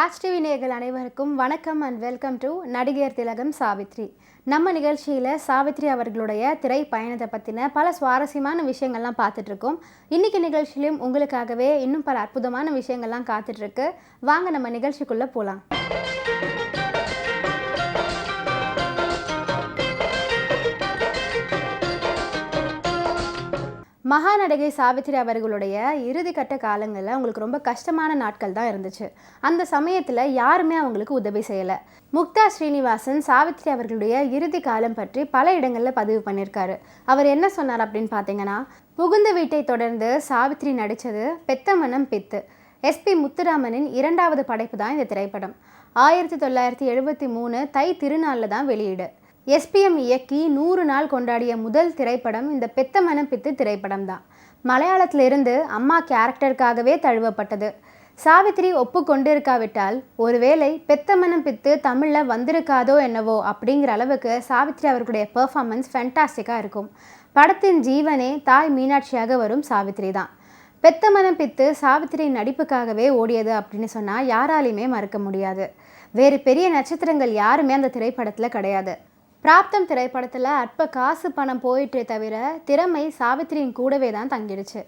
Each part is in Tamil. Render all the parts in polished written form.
ராஜ் டிவி நேயர்கள் அனைவருக்கும் வணக்கம் அண்ட் வெல்கம் டு நடிகர் திலகம் சாவித்ரி. நம்ம நிகழ்ச்சியில் சாவித்ரி அவர்களுடைய திரை பயணத்தை பற்றின பல சுவாரஸ்யமான விஷயங்கள்லாம் பார்த்துட்ருக்கோம். இன்றைக்கி நிகழ்ச்சியிலும் உங்களுக்காகவே இன்னும் பல அற்புதமான விஷயங்கள்லாம் காத்துட்ருக்கு. வாங்க நம்ம நிகழ்ச்சிக்குள்ளே போகலாம். மகா நடிகை சாவித்ரி அவர்களுடைய இறுதிக்கட்ட காலங்களில் அவங்களுக்கு ரொம்ப கஷ்டமான நாட்கள் தான் இருந்துச்சு. அந்த சமயத்தில் யாருமே அவங்களுக்கு உதவி செய்யலை. முக்தா ஸ்ரீனிவாசன் சாவித்ரி அவர்களுடைய இறுதி காலம் பற்றி பல இடங்களில் பதிவு பண்ணியிருக்காரு. அவர் என்ன சொன்னார் அப்படின்னு பார்த்தீங்கன்னா, புகுந்த வீட்டை தொடர்ந்து சாவித்ரி நடித்தது பெத்த மனம் பித்து. எஸ்பி முத்துராமனின் இரண்டாவது படைப்பு தான் இந்த திரைப்படம். 1973 தை திருநாளில் தான் வெளியீடு. எஸ்பிஎம் இயக்கி 100 நாள் கொண்டாடிய முதல் திரைப்படம் இந்த பெத்த மனம் பித்து திரைப்படம் தான். மலையாளத்திலிருந்து அம்மா கேரக்டருக்காகவே தழுவப்பட்டது. சாவித்ரி ஒப்புக்கொண்டு இருக்காவிட்டால் ஒருவேளை பெத்த மனம் பித்து தமிழில் வந்திருக்காதோ என்னவோ அப்படிங்கிற அளவுக்கு சாவித்ரி அவர்களுடைய பெர்ஃபார்மன்ஸ் ஃபேண்டாஸ்டிக்காக இருக்கும். படத்தின் ஜீவனே தாய் மீனாட்சியாக வரும் சாவித்ரி தான். பெத்த மனம் பித்து சாவித்ரி நடிப்புக்காகவே ஓடியது அப்படின்னு சொன்னால் யாராலையுமே மறக்க முடியாது. வேறு பெரிய நட்சத்திரங்கள் யாருமே அந்த திரைப்படத்தில் கிடையாது. பிராப்தம் திரைப்படத்தில் அற்ப காசு பணம் போயிட்டே தவிர திறமை சாவித்ரியின் கூடவே தான் தங்கிடுச்சு.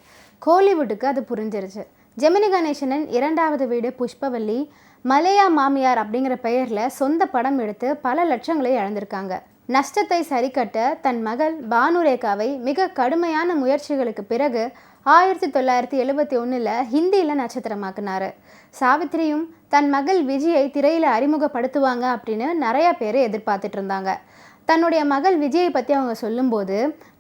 கோலிவுட்டுக்கு அது புரிஞ்சிருச்சு. ஜெமினி கணேசனின் இரண்டாவது வீடு புஷ்பவல்லி, மலையா மாமியார் அப்படிங்கிற பெயரில் சொந்த படம் எடுத்து பல லட்சங்களை இழந்திருக்காங்க. நஷ்டத்தை சரிக்கட்ட தன் மகள் பானுரேகாவை மிக கடுமையான முயற்சிகளுக்கு பிறகு 1971 ஹிந்தியில் நட்சத்திரமாக்குனாரு. சாவித்ரியும் தன் மகள் விஜயை திரையில் அறிமுகப்படுத்துவாங்க அப்படின்னு நிறையா பேர் எதிர்பார்த்துட்டு இருந்தாங்க. தன்னுடைய மகள் விஜயை பற்றி அவங்க சொல்லும்போது,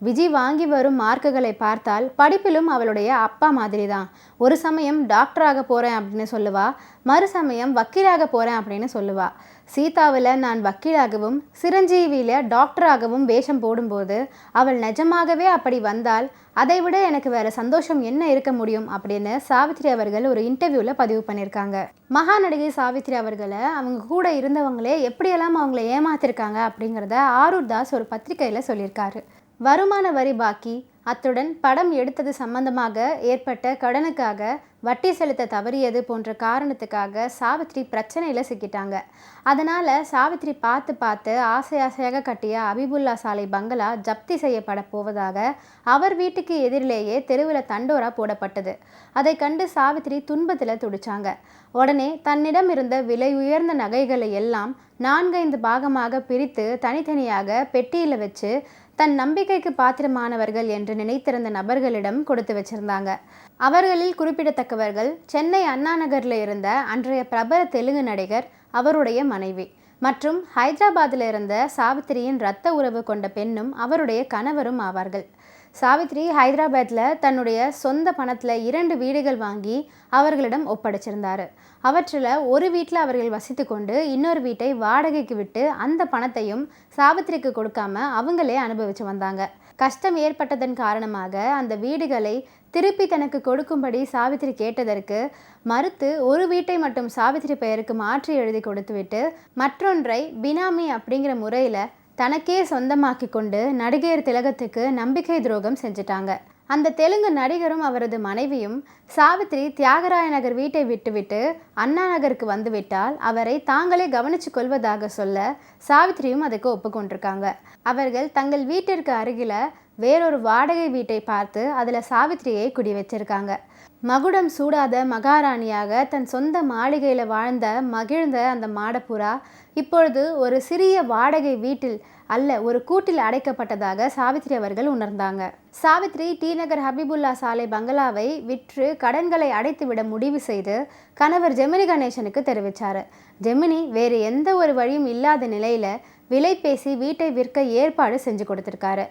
விஜய் வாங்கி வரும் மார்க்குகளை பார்த்தால் படிப்பிலும் அவளுடைய அப்பா மாதிரி தான். ஒரு சமயம் டாக்டராக போகிறேன் அப்படின்னு சொல்லுவா, மறு சமயம் வக்கீலாக போகிறேன் அப்படின்னு சொல்லுவா. சீதாவில் நான் வக்கீலாகவும் சிரஞ்சீவியில் டாக்டராகவும் வேஷம் போடும்போது அவள் நிஜமாகவே அப்படி வந்தால் அதைவிட எனக்கு வேறு சந்தோஷம் என்ன இருக்க முடியும் அப்படின்னு சாவித்ரி அவர்கள் ஒரு இன்டர்வியூவில் பதிவு பண்ணியிருக்காங்க. மகா நடிகை சாவித்ரி அவர்களை அவங்க கூட இருந்தவங்களே எப்படியெல்லாம் அவங்கள ஏமாத்திருக்காங்க அப்படிங்கிறத ஆரூர் தாஸ் ஒரு பத்திரிகையில் சொல்லியிருக்காரு. வருமான வரி பாக்கி, அத்துடன் படம் எடுத்தது சம்பந்தமாக ஏற்பட்ட கடனுக்காக வட்டி செலுத்த தவறியது போன்ற காரணத்துக்காக சாவித்ரி பிரச்சனையில் சிக்கிட்டாங்க. அதனால் சாவித்ரி பார்த்து ஆசையாக கட்டிய அபிபுல்லா சாலை பங்களா ஜப்தி செய்யப்பட போவதாக அவர் வீட்டுக்கு எதிரிலேயே தெருவில் தண்டோரா போடப்பட்டது. அதை கண்டு சாவித்ரி துன்பத்தில் துடிச்சாங்க. உடனே தன்னிடம் இருந்த விலை உயர்ந்த நகைகளை எல்லாம் 4-5 பாகமாக பிரித்து தனித்தனியாக பெட்டியில் வச்சு தன் நம்பிக்கைக்கு பாத்திரமானவர்கள் என்று நினைத்திருந்த நபர்களிடம் கொடுத்து வச்சிருந்தாங்க. அவர்களில் குறிப்பிடத்தக்கவர்கள் சென்னை அண்ணா நகரில் இருந்த அன்றைய பிரபல தெலுங்கு நடிகர், அவருடைய மனைவி மற்றும் ஹைதராபாத்தில் இருந்த சாவித்ரியின் இரத்த உறவு கொண்ட பெண்ணும் அவருடைய கணவரும் ஆவார்கள். சாவித்ரி ஹைதராபாத்தில் தன்னுடைய சொந்த பணத்தில் 2 வீடுகள் வாங்கி அவர்களிடம் ஒப்படைச்சிருந்தார். அவற்றில் ஒரு வீட்டில் அவர்கள் வசித்து கொண்டு இன்னொரு வீட்டை வாடகைக்கு விட்டு அந்த பணத்தையும் சாவித்ரிக்கு கொடுக்காம அவங்களே அனுபவித்து வந்தாங்க. கஷ்டம் ஏற்பட்டதன் காரணமாக அந்த வீடுகளை திருப்பி தனக்கு கொடுக்கும்படி சாவித்ரி கேட்டதற்கு மறுத்து ஒரு வீட்டை மட்டும் சாவித்ரி பெயருக்கு மாற்றி எழுதி கொடுத்துவிட்டு மற்றொன்றை பினாமி அப்படிங்கிற முறையில் தனக்கே சொந்தமாக்கி கொண்டு நடிகர் திலகத்துக்கு நம்பிக்கை துரோகம் செஞ்சிட்டாங்க. அந்த தெலுங்கு நடிகரும் அவரது மனைவியும் சாவித்ரி தியாகராய நகர் வீட்டை விட்டுவிட்டு அண்ணா நகருக்கு வந்துவிட்டால் அவரை தாங்களே கவனித்து கொள்வதாக சொல்ல சாவித்ரியும் அதுக்கு ஒப்புக்கொண்டிருக்காங்க. அவர்கள் தங்கள் வீட்டிற்கு அருகில் வேறொரு வாடகை வீட்டை பார்த்து அதில் சாவித்ரியை குடி வச்சிருக்காங்க. மகுடம் சூடாத மகாராணியாக தன் சொந்த மாளிகையில் வாழ்ந்த மகிழ்ந்த அந்த மாடப்புறா இப்பொழுது ஒரு சிறிய வாடகை வீட்டில் அல்ல, ஒரு கூட்டில் அடைக்கப்பட்டதாக சாவித்ரி அவர்கள் உணர்ந்தாங்க. சாவித்ரி டி நகர் ஹபிபுல்லா சாலை பங்களாவை விற்று கடன்களை அடைத்துவிட முடிவு செய்து கணவர் ஜெமினி கணேசனுக்கு தெரிவித்தார். ஜெமினி வேறு எந்த ஒரு வழியும் இல்லாத நிலையில் விலை பேசி வீட்டை விற்க ஏற்பாடு செஞ்சு கொடுத்துருக்காரு.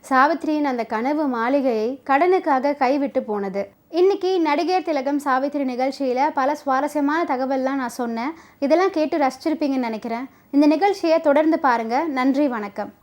சாவித்ரியின் அந்த கனவு மாளிகையை கடனுக்காக கைவிட்டு போனது. இன்னைக்கு நடிகர் திலகம் சாவித்ரி நிகழ்ச்சியில் பல சுவாரஸ்யமான தகவல்லாம் நான் சொன்னேன். இதெல்லாம் கேட்டு ரசிச்சிருப்பீங்கன்னு நினைக்கிறேன். இந்த நிகழ்ச்சியை தொடர்ந்து பாருங்கள். நன்றி, வணக்கம்.